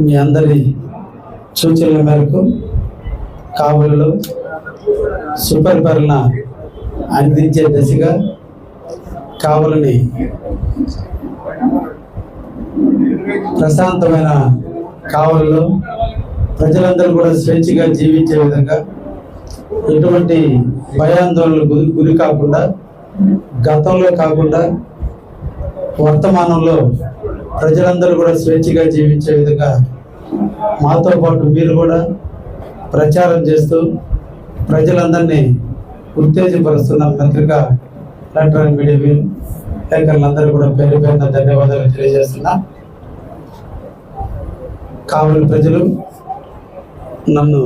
మీ అందరి సూచనల మేరకు కావలిలో సుపరిపాలన అందించే దశగా కావలిని ప్రశాంతమైన కావలిలో ప్రజలందరూ కూడా స్వేచ్ఛగా జీవించే విధంగా ఎటువంటి భయాందోళనలకు గురి కాకుండా గతంలో కాకుండా వర్తమానంలో ప్రజలందరూ కూడా స్వేచ్ఛగా జీవించే విధంగా మాతో పాటు మీరు కూడా ప్రచారం చేస్తూ ప్రజలందరినీ ఉత్తేజపరుస్తున్న పత్రికా ఎలక్ట్రానిక్ మీడియా విలేకరులందరూ కూడా పేరు పేరున ధన్యవాదాలు తెలియజేస్తున్నా. కావలి ప్రజలు నన్ను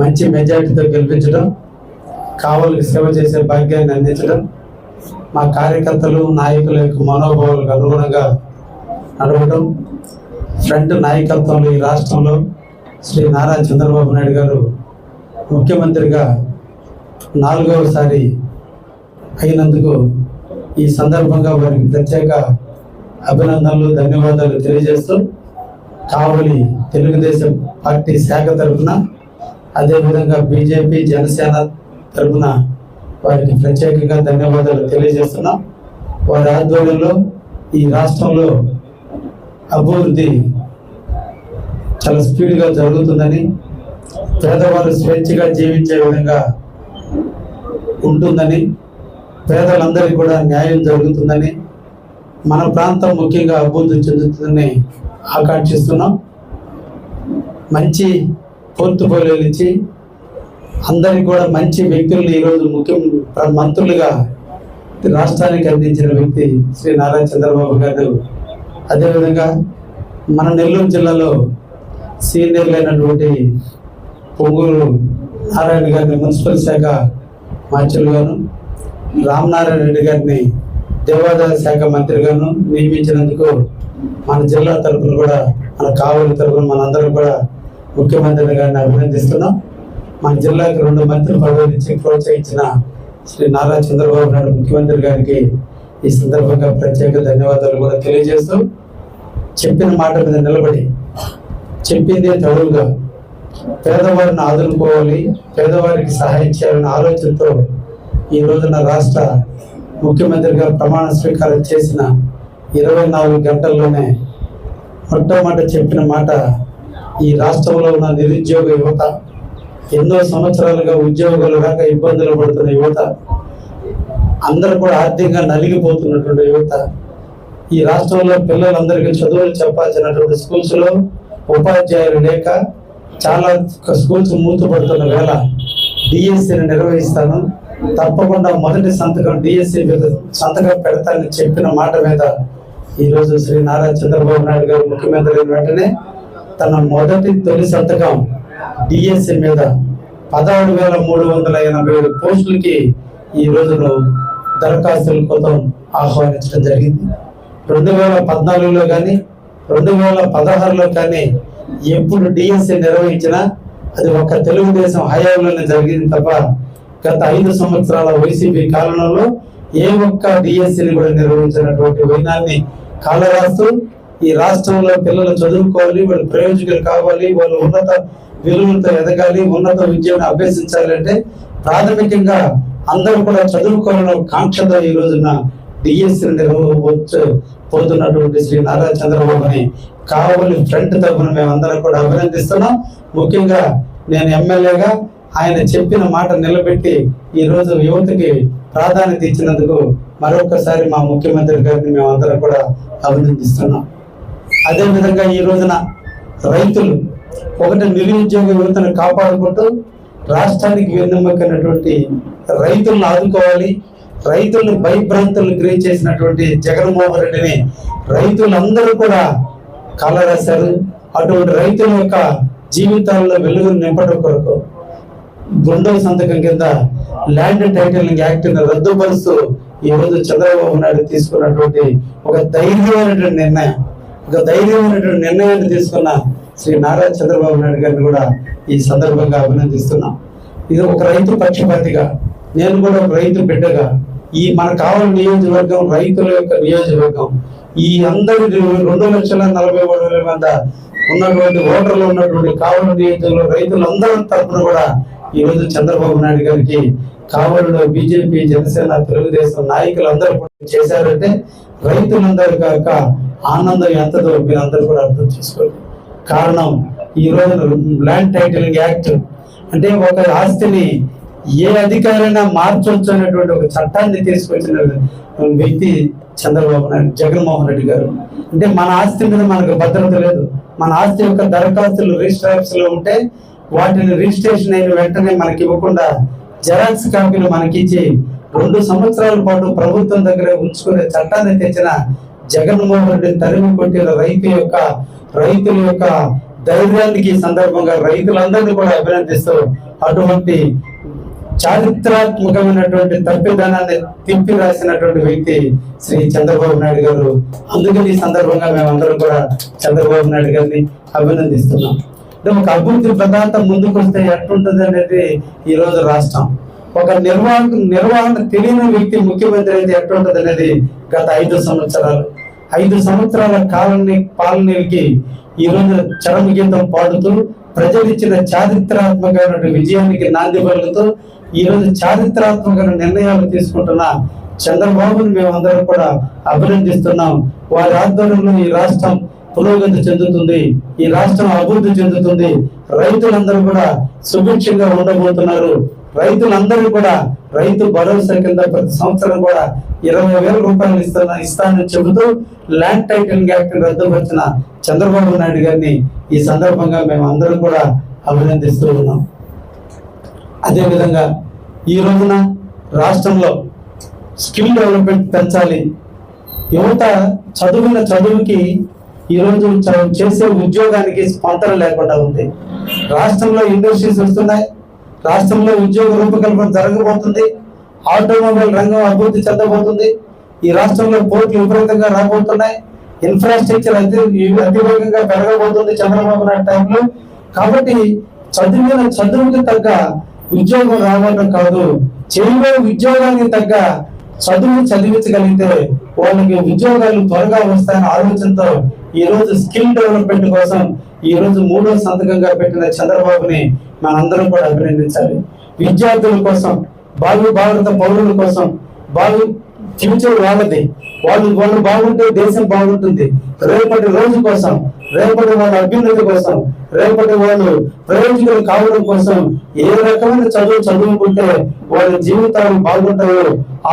మంచి మెజారిటీతో గెలిపించడం, కావలికి సేవ చేసే భాగ్యాన్ని అందించడం, మా కార్యకర్తలు నాయకుల యొక్క మనోభావాలకు అనుగుణంగా నడవడం, ఫ్రంట్ నాయకత్వంలో ఈ రాష్ట్రంలో శ్రీ నారా చంద్రబాబు నాయుడు గారు ముఖ్యమంత్రిగా 4వసారి అయినందుకు ఈ సందర్భంగా వారికి ప్రత్యేక అభినందనలు ధన్యవాదాలు తెలియజేస్తూ కావలి తెలుగుదేశం పార్టీ శాఖ తరఫున అదేవిధంగా బీజేపీ జనసేన తరఫున వారికి ప్రత్యేకంగా ధన్యవాదాలు తెలియజేస్తున్నాం. వారి ఆధ్వర్యంలో ఈ రాష్ట్రంలో అభివృద్ధి చాలా స్పీడ్గా జరుగుతుందని, పేదవారు స్వేచ్ఛగా జీవించే విధంగా ఉంటుందని, పేదలందరికీ కూడా న్యాయం జరుగుతుందని, మన ప్రాంతం ముఖ్యంగా అభివృద్ధి చెందుతుందని ఆకాంక్షిస్తున్నాం. మంచి పోర్టుఫోలియోలు ఇచ్చి అందరికి కూడా మంచి వ్యక్తులను ఈరోజు మంత్రులుగా రాష్ట్రానికి అందించిన వ్యక్తి శ్రీ నారా చంద్రబాబు గారు. అదేవిధంగా మన నెల్లూరు జిల్లాలో సీనియర్లు అయినటువంటి పొంగూరు నారాయణ గారిని మున్సిపల్ శాఖ మంత్రులుగాను, రామనారాయణ రెడ్డి గారిని దేవాదాయ శాఖ మంత్రిగాను నియమించినందుకు మన జిల్లా తరఫున కూడా, మన కావలి తరఫున మనందరం కూడా ముఖ్యమంత్రి గారిని అభినందిస్తున్నాం. మన జిల్లాకి 2 మంత్రి పదవులు ఇచ్చి ప్రోత్సహించిన శ్రీ నారా చంద్రబాబు నాయుడు ముఖ్యమంత్రి గారికి ఈ సందర్భంగా ప్రత్యేక ధన్యవాదాలు కూడా తెలియజేస్తూ, చెప్పిన మాట మీద నిలబడి చెప్పిందే తడువుగా పేదవారిని ఆదుకోవాలి, పేదవారికి సహాయం చేయాలన్న ఆలోచనతో ఈ రోజున రాష్ట్ర ముఖ్యమంత్రిగా ప్రమాణ స్వీకారం చేసిన 24 గంటల్లోనే మొట్టమొదట చెప్పిన మాట, ఈ రాష్ట్రంలో ఉన్న నిరుద్యోగ యువత, ఎన్నో సంవత్సరాలుగా ఉద్యోగాలు రాక ఇబ్బందులు పడుతున్న యువత, అందరూ కూడా ఆర్థికంగా నలిగిపోతున్నటువంటి యువత, ఈ రాష్ట్రంలో పిల్లలందరికీ చదువులు చెప్పాల్సినటువంటి స్కూల్స్లో ఉపాధ్యాయులు లేక చాలా స్కూల్స్ మూతపడుతున్న వేళ డిఎస్సిని నిర్వహిస్తాను, తప్పకుండా మొదటి సంతకం డిఎస్సి మీద సంతకం పెడతానని చెప్పిన మాట మీద ఈరోజు శ్రీ నారా చంద్రబాబు నాయుడు గారు ముఖ్యమంత్రి అయిన వెంటనే తన తొలి సంతకం డిఎస్సి మీద 16,387 పోస్టులకి ఈ రోజును దరఖాస్తుల కోసం ఆహ్వానించడం జరిగింది. 2014లో కానీ 2016లో కానీ ఎప్పుడు డిఎస్సి నిర్వహించినా అది ఒక తెలుగుదేశం హయాంలోనే జరిగింది తప్ప గత 5 సంవత్సరాల వైసీపీ కాలంలో ఏ ఒక్క డిఎస్సిని కూడా నిర్వహించినటువంటి వైనాన్ని కాలరాస్తూ ఈ రాష్ట్రంలో పిల్లలు చదువుకోవాలి, వాళ్ళు ప్రయోజకులు కావాలి, వాళ్ళు ఉన్నత విలువలతో ఎదగాలి, ఉన్నత విద్యను అభ్యసించాలి అంటే ప్రాథమికంగా అందరూ కూడా చదువుకోవాలన్న కాంక్షతో ఈ రోజున డిఎస్సిని పోతున్నటువంటి శ్రీ నారా చంద్రబాబుని కావలి ఫ్రంట్ తరఫున మేమందరం కూడా అభినందిస్తున్నాం. ముఖ్యంగా నేను ఎమ్మెల్యేగా ఆయన చెప్పిన మాట నిలబెట్టి ఈ రోజు యువతకి ప్రాధాన్యత ఇచ్చినందుకు మరొకసారి మా ముఖ్యమంత్రి గారిని మేమందరం కూడా అభినందిస్తున్నాం. అదేవిధంగా ఈ రోజున రైతులు ఒకటి నిరుద్యోగ యువతను కాపాడుకుంటూ రాష్ట్రానికి వెన్నెమ్మకైనటువంటి రైతులను ఆదుకోవాలి, రైతులను భయభ్రాంతులను గురి చేసినటువంటి జగన్మోహన్ రెడ్డిని రైతులందరూ కూడా కాలరాశారు. అటువంటి రైతుల యొక్క జీవితాల్లో వెలుగును నింపడం కొరకు 2వ సంతకం కింద ల్యాండ్ టైటిలింగ్ యాక్ట్ని రద్దుపరుస్తూ ఈ రోజు చంద్రబాబు నాయుడు తీసుకున్నటువంటి ఒక ధైర్యమైనటువంటి నిర్ణయాన్ని తీసుకున్న శ్రీ నారా చంద్రబాబు నాయుడు గారిని కూడా ఈ సందర్భంగా అభినందిస్తున్నాం. ఇది ఒక రైతు పక్షపాతిగా, నేను కూడా ఒక రైతు బిడ్డగా, ఈ మన కావలి నియోజకవర్గం రైతుల యొక్క నియోజకవర్గం, ఈ అందరి 2,43,000 మంది ఉన్నటువంటి ఓటర్లు ఉన్నటువంటి కావలి నియోజకవర్గంలో రైతులందరి తరఫున కూడా ఈరోజు చంద్రబాబు నాయుడు గారికి కావలిలో బీజేపీ, జనసేన, తెలుగుదేశం నాయకులందరూ కూడా చేశారంటే రైతులందరి యొక్క ఆనందం ఎంతదో మీరందరూ కూడా అర్థం చేసుకోండి. కారణం ఈ రోజు ల్యాండ్ టైటిలింగ్ యాక్ట్ అంటే ఒక ఆస్తిని ఏ అధికారైనా మార్చొచ్చు అనేటువంటి ఒక చట్టాన్ని తీసుకొచ్చిన వ్యక్తి చంద్రబాబు నాయుడు, జగన్మోహన్ రెడ్డి గారు. అంటే మన ఆస్తి మీద మనకు భద్రత లేదు. మన ఆస్తి యొక్క దరఖాస్తులు రిజిస్టర్ ఆఫీస్ లో ఉంటే వాటిని రిజిస్ట్రేషన్ అయిన వెంటనే మనకి ఇవ్వకుండా జెరాక్స్ కాపీలు మనకిచ్చి 2 సంవత్సరాల పాటు ప్రభుత్వం దగ్గర ఉంచుకునే చట్టాన్ని తెచ్చిన జగన్మోహన్ రెడ్డిని తరిమి కొట్టిన రైతుల యొక్క ధైర్యానికి సందర్భంగా రైతులందరినీ కూడా అభినందిస్తూ అటువంటి చారిత్రాత్మకమైనటువంటి తప్పిదానాన్ని తిప్పి రాసినటువంటి వ్యక్తి శ్రీ చంద్రబాబు నాయుడు గారు. అందుకని ఈ సందర్భంగా మేమందరం కూడా చంద్రబాబు నాయుడు గారిని అభినందిస్తున్నాం. ఒక అభివృద్ధి ప్రధానత ముందుకు వస్తే ఎట్లుంటుంది అనేది ఈ రోజు రాష్ట్రం ఒక నిర్వహణ తెలియని వ్యక్తి ముఖ్యమంత్రి అయితే ఎట్లుంటుంది అనేది గత 5 సంవత్సరాల పాలనకి ఈ రోజు చరమ గీతం పాడుతూ ప్రజలు ఇచ్చిన చారిత్రాత్మకమైన విజయానికి నాంది పలుకుతూ ఈ రోజు చారిత్రాత్మకమైన నిర్ణయాలు తీసుకుంటున్న చంద్రబాబుని మేమందరం కూడా అభినందిస్తున్నాం. వారి ఆధ్వర్యంలో ఈ రాష్ట్రం పురోగతి చెందుతుంది, ఈ రాష్ట్రం అభివృద్ధి చెందుతుంది. రైతులందరూ కూడా సుభిక్షంగా ఉండబోతున్నారు. రైతులందరూ కూడా రైతు భరోసా కింద ప్రతి సంవత్సరం కూడా 20,000 రూపాయలు ఇస్తానని చెబుతూ ల్యాండ్ టైటిలింగ్ యాక్ట్ రద్దుపరిచిన చంద్రబాబు నాయుడు గారిని ఈ సందర్భంగా మేము అందరం కూడా అభినందిస్తూ ఉన్నాం. అదేవిధంగా ఈ రోజున రాష్ట్రంలో స్కిల్ డెవలప్మెంట్ పెంచాలి. యువత చదువుకి ఈరోజు చేసే ఉద్యోగానికి స్పందన లేకుండా ఉంది. రాష్ట్రంలో ఇండస్ట్రీస్ వస్తున్నాయి, రాష్ట్రంలో ఉద్యోగ రూపకల్పన జరగబోతుంది, ఆటోమొబైల్ రంగం అభివృద్ధి చెందబోతుంది. ఈ రాష్ట్రంలో పోర్టులు విపరీతంగా రాబోతున్నాయి, ఇన్ఫ్రాస్ట్రక్చర్ అతివేగంగా పెరగబోతుంది చంద్రబాబు నాయుడు టైంలో. కాబట్టి చదువుకి తగ్గ ఉద్యోగం రావడం కాదు, చేయబోయే ఉద్యోగానికి తగ్గ చదివించగలిగితే వాళ్ళకి ఉద్యోగాలు త్వరగా వస్తాయన్న ఆలోచనతో ఈ రోజు స్కిల్ డెవలప్మెంట్ కోసం ఈ రోజు 3వ సంతకంగా పెట్టిన చంద్రబాబుని మనందరం కూడా అభినందించాలి. విద్యార్థుల కోసం, భారత పౌరుల కోసం, ఫ్యూచర్ వాళ్ళది, వాళ్ళు బాగుంటే దేశం బాగుంటుంది. రేపటి రోజు కోసం, రేపటి వాళ్ళ అభ్యున్నతి కోసం, రేపటి వాళ్ళు ప్రయోజకులు కావడం కోసం ఏ రకమైన చదువుకుంటే వాళ్ళ జీవితాలు బాగుంటాయో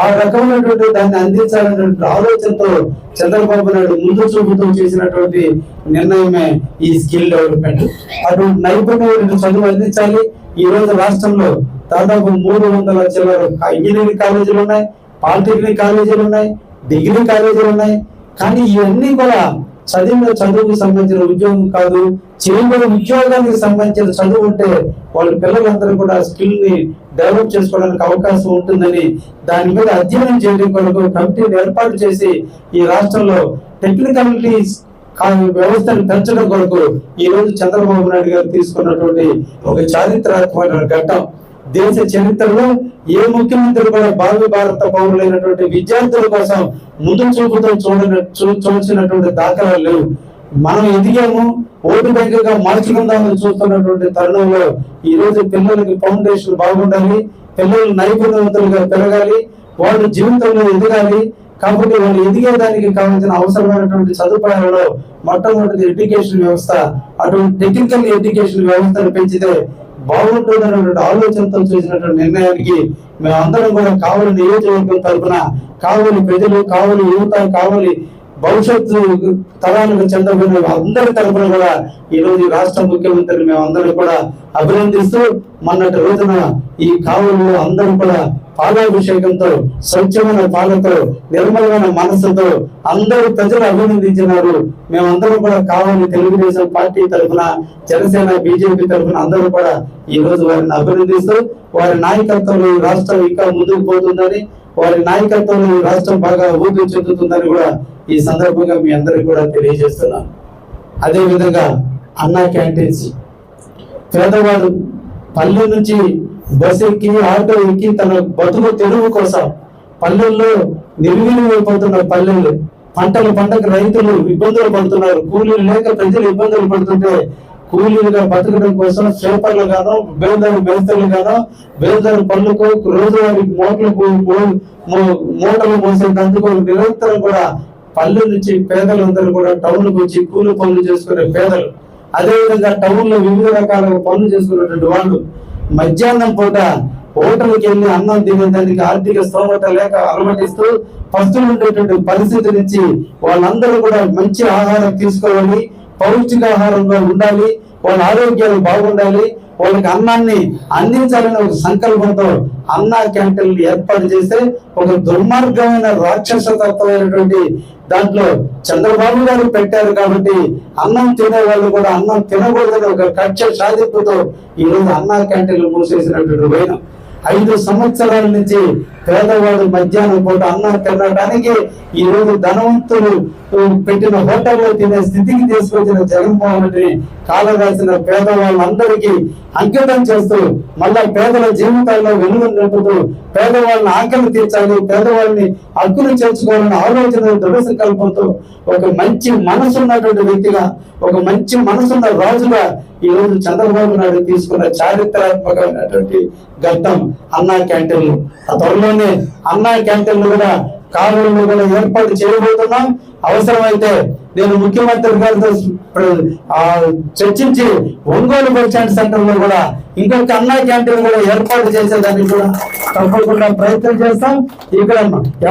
ఆ రకమైనటువంటి దాన్ని అందించాలనేటువంటి ఆలోచనతో చంద్రబాబు నాయుడు ముందు చూపుతూ చేసినటువంటి నిర్ణయమే ఈ స్కిల్ డెవలప్మెంట్. అటువంటి నైపుణ్యం చదువు అందించాలి. ఈ రోజు రాష్ట్రంలో దాదాపు 300 చిల్లర ఇంజనీరింగ్ కాలేజీలు ఉన్నాయి, పాలిటెక్నిక్ కాలేజీలు ఉన్నాయి, డిగ్రీ కాలేజీలు ఉన్నాయి. కానీ ఇవన్నీ కూడా చదువుకు సంబంధించిన ఉద్యోగం కాదు, చేయబోయే ఉద్యోగానికి సంబంధించిన చదువు ఉంటే వాళ్ళ పిల్లలందరూ కూడా స్కిల్ ని డెవలప్ చేసుకోవడానికి అవకాశం ఉంటుందని దాని మీద అధ్యయనం చేయడం కొరకు కమిటీని ఏర్పాటు చేసి ఈ రాష్ట్రంలో టెక్నికాలిటీస్ వ్యవస్థను పెంచడం కొరకు ఈ రోజు చంద్రబాబు నాయుడు గారు తీసుకున్నటువంటి ఒక చారిత్రాత్మక ఘట్టం. దేశ చరిత్రలో ఏ ముఖ్యమంత్రి కూడా భారత పౌరులైనటువంటి విద్యార్థుల కోసం ముందు చూపుతో చూసినటువంటి దాఖలాలు లేవు. మనం ఎదిగాము, ఓటు బ్యాంకుగా మార్చుకుందామని చూస్తున్నటువంటి తరుణంలో ఈ రోజు పిల్లలకి ఫౌండేషన్ బాగుండాలి, పిల్లలు నైపుణ్యవంతులుగా పెరగాలి, వాళ్ళు జీవితంలో ఎదగాలి. కాబట్టి వాళ్ళు ఎదిగేదానికి కావాల్సిన అవసరమైనటువంటి సదుపాయాలలో మొట్టమొదటి ఎడ్యుకేషన్ వ్యవస్థ, అటువంటి టెక్నికల్ ఎడ్యుకేషన్ వ్యవస్థను పెంచితే బాగుంటుందన్నటువంటి ఆలోచనతో చేసినటువంటి నిర్ణయానికి మేమందరం కూడా కావలి నియోజకవర్గం తరఫున, కావలి ప్రజలు, కావలి యువత, కావలి భవిష్యత్తు తరాలకు చెందబడిన అందరి తరఫున కూడా ఈ రోజు రాష్ట్ర ముఖ్యమంత్రిని మేమందరం కూడా అభినందిస్తూ మొన్నటి రోజున ఈ కావలిలో అందరూ కూడా పాలాభిషేకంతో, స్వచ్ఛమైన పాలతో, నిర్మలమైన మనస్సుతో అందరూ ప్రజలు అభినందించినారు. మేమందరం కూడా కావలి తెలుగుదేశం పార్టీ తరఫున, జనసేన, బీజేపీ తరఫున అందరూ కూడా ఈ రోజు వారిని అభినందిస్తూ వారి నాయకత్వంలో ఈ రాష్ట్రం ఇంకా ముందుకు పోతుందని, వారి నాయకత్వంలో ఈ రాష్ట్రం బాగా అభివృద్ధి చెందుతుందని కూడా ఈ సందర్భంగా మీ అందరికి కూడా తెలియజేస్తున్నాను. అదే విధంగా అన్నా క్యాంటీన్స్, పేదవాడు పల్లె నుంచి బస్ ఎక్కి, ఆటో ఎక్కి తన బతుకు తెరువు కోసం పల్లెల్లో నిర్వీర్యమైపోతున్న పల్లెలు పంటకు రైతులు ఇబ్బందులు పడుతున్నారు, కూలీలు లేక ప్రజలు ఇబ్బందులు పడుతుంటే కూలీలుగా బతకడం కోసం చేపర్లు గాను, బేల్దారు బెల్తలు గాను, బేల్దారు పళ్ళుకు రోజువారీ మూటలు మోసేందుకు నిరంతరం కూడా పల్లె నుంచి పేదలందరూ కూడా టౌన్కు వచ్చి కూలి పనులు చేసుకునే పేదలు, అదేవిధంగా టౌన్ లో వివిధ రకాల పనులు చేసుకునేటువంటి వాళ్ళు మధ్యాహ్నం పూట హోటల్కి వెళ్ళి అన్నం తినేదానికి ఆర్థిక స్తోమత లేక అలమటిస్తూ పస్తులు ఉండేటువంటి పరిస్థితి నుంచి వాళ్ళందరూ కూడా మంచి ఆహారం తీసుకోవాలి, పౌష్టికాహారంగా ఉండాలి, వాళ్ళ ఆరోగ్యాలు బాగుండాలి, వాళ్ళకి అన్నాన్ని అందించాలని ఒక సంకల్పంతో అన్నా క్యాంటీన్లు ఏర్పాటు చేస్తే ఒక దుర్మార్గమైన రాక్షసతత్వమైనటువంటి దాంట్లో చంద్రబాబు గారు పెట్టారు కాబట్టి అన్నం తినే వాళ్ళు కూడా అన్నం తినకూడదని ఒక కక్ష సాధింపుతో ఈ రోజు అన్నా క్యాంటీన్లు మూసేసినటువంటి వైనం. 5 సంవత్సరాల నుంచి పేదవాడు మధ్యాహ్నం పూట అన్నం తినడానికి ఈ రోజు ధనవంతులు పెట్టిన హోటల్లో తినే స్థితికి తీసుకొచ్చిన జగన్మోహన్ రెడ్డిని కాలరాసిన పేదవాళ్ళందరికీ అంకితం చేస్తూ మళ్ళా పేదల జీవితాల్లో వెలుగు నింపుతూ పేదవాళ్ళని ఆకలి తీర్చాలి, పేదవాళ్ళని హక్కులు చేర్చుకోవాలని ఆలోచన దృఢ సంకల్పంతో ఒక మంచి మనసున్నటువంటి వ్యక్తిగా, ఒక మంచి మనసున్న రాజుగా ఈ రోజు చంద్రబాబు నాయుడు తీసుకున్న చారిత్రాత్మకమైనటువంటి ఘట్టం అన్నా క్యాంటీన్లు. ఆ త్వరలోనే అన్నా క్యాంటీన్లు కూడా కారులను కూడా ఏర్పాటు చేయబోతున్నాం. అవసరమైతే నేను ముఖ్యమంత్రి గారితో చర్చించి ఒంగోలు బస్ స్టాండ్ సెంటర్ లో కూడా ఇంకొక అన్నా క్యాంటీన్ కూడా ఏర్పాటు చేసేదానికి కూడా తప్పకుండా ప్రయత్నం చేస్తాం. ఇక్కడ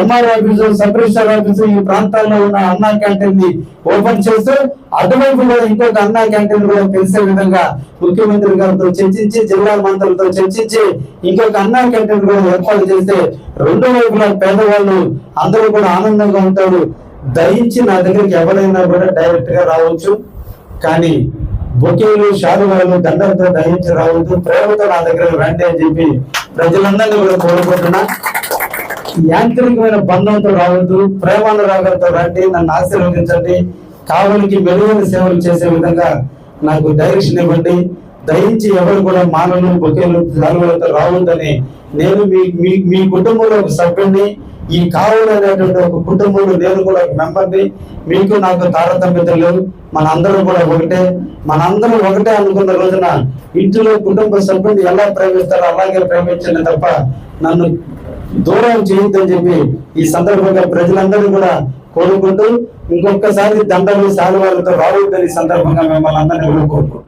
MR office, sub register office ఈ ప్రాంతాల్లో ఉన్న అన్నా క్యాంటీన్ ని ఓపెన్ చేస్తూ అటువైపు కూడా ఇంకొక అన్నా క్యాంటీన్ కూడా తెలిసే విధంగా ముఖ్యమంత్రి గారితో చర్చించి జిల్లా మంత్రులతో చర్చించి ఇంకొక అన్నా క్యాంటీన్ కూడా ఏర్పాటు చేస్తే 2 వైపులా పేదవాళ్ళు అందరూ కూడా ఆనందంగా ఉంటారు. దయించి నా దగ్గరికి ఎవరైనా కూడా డైరెక్ట్ గా రావచ్చు, కానీ బొకేలు, శాలువాలు, దండలతో దయించి రావద్దు, ప్రేమతో నా దగ్గర రండి అని చెప్పి ప్రజలందరినీ కూడా కోరుకుంటున్నా. యాంత్రికమైన బంధంతో రావద్దు, ప్రేమానురాగంతో రండి, నన్ను ఆశీర్వదించండి, కావలికి మెరుగైన సేవలు చేసే విధంగా నాకు డైరెక్షన్ ఇవ్వండి. దయించి ఎవరు కూడా మానవులు, బొకేలు, శాలువాలతో రావద్దని నేను మీ కుటుంబంలో ఒక సభ్యుడిని, ఈ కావలి అనేటువంటి ఒక కుటుంబంలో నేను కూడా ఒక మెంబర్ని. మీకు నాకు తారతమ్యత లేవు, మనందరం కూడా ఒకటే. మనందరం ఒకటే అనుకున్న రోజున ఇంటిలో కుటుంబ సభ్యుడిని ఎలా ప్రేమిస్తారో అలాగే ప్రేమించండి తప్ప నన్ను దూరం చేయొద్దని చెప్పి ఈ సందర్భంగా ప్రజలందరూ కూడా కోరుకుంటూ ఇంకొకసారి దండలు, శాలువాలతో రావద్దని సందర్భంగా మిమ్మల్ని అందరినీ కోరుకుంటూ